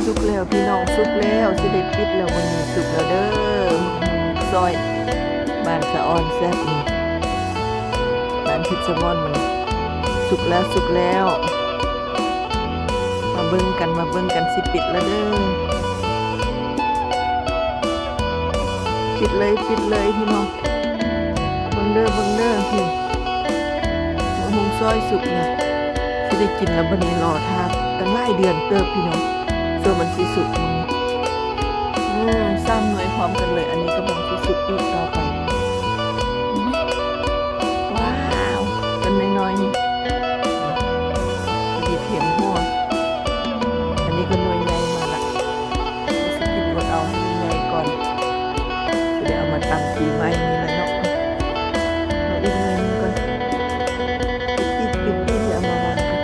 สุกแล้วพี่น้องสุกแล้วสิได้ปิดแล้ววันนี้สุกแล้วเด้อซอยบ้านสะออนแซ่บนี่บ้านพิษมอนมันสุกแล้วสุกแล้วมาเบิ่งกันสิปิดแล้วเด้อปิดเลยพี่น้องเบิ่งเด้อพี่หงซอยสุกเนี่ยสิได้กินแล้วบัดนี้รอทาตั้งหลายเดือนเติบพี่น้องส่วนมันสิสุกสร้างหน่วยพร้อมกันเลยอันนี้ก็บอกสิสุกอีกต่อไปว้าวกันน้อยๆนี่ดีเพียงหัวอันนี้ก็หน่วยใหญ่มาละสกินรดเอาให้ใหญ่ก่อนจะได้เอามาตำปีใหม่นี่แหละเนาะเอาอีกหน่อยนึงก่อนปิดจะเอามาวางก่อน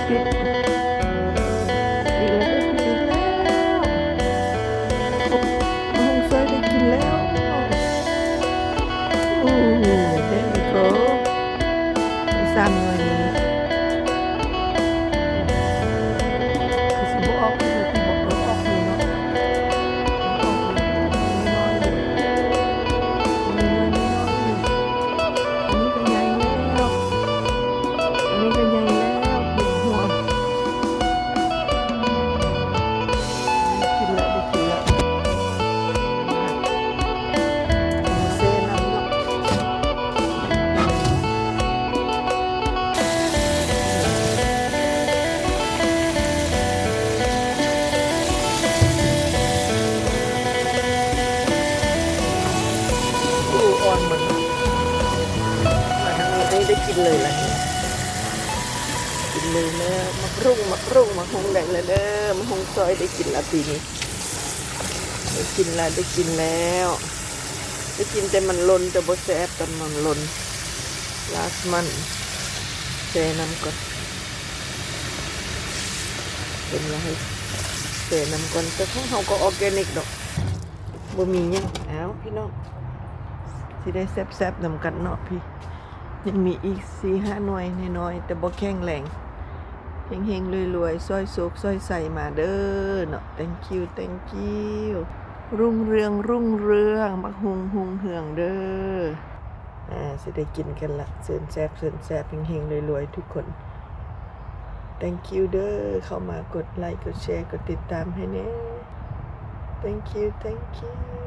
ปิดสามหน่วยนี้คือสิบออกคือที่บอกรถออกอยู่เนาะออกอยู่น้อยอยู่น้อยอยู่อันนี้ก็ใหญ่แล้วอันนี้ก็ใหญ่แล้วเพียงหัวกินแล้วได้กินแล้วเซ่น้ำเนาะอ่อนหมดมาทางนี้ได้กินเลยล่ะกินเลยแล้วมักรุ่งมาหงแดงเลยเด้อมาหงซอยได้กินละปีนี้ได้กินแล้วได้กินแต่มันล้นแต่บ่แซ่บตอนมันล้นลาสมันแช่น้ำก่อนเป็นไรแช่น้ำก่อนแต่ของเขาก็ออร์แกนิกดอกบ่มีหยังเอาพี่น้องสิได้แซ่บๆนำกันเนาะพี่ยังมีอีก 4-5 หน่วยน้อยๆแต่บ่แข็งแรงเฮงๆรวยๆซอยโศกซอยใส่มาเด้อเนาะ thank you รุ่งเรืองมักหุงเหืองเด้อสิได้กินกันละเสิร์นแซ่บเฮงๆรวยๆทุกคน thank you เด้อเข้ามากดไลค์กดแชร์กดติดตามให้แน่ thank you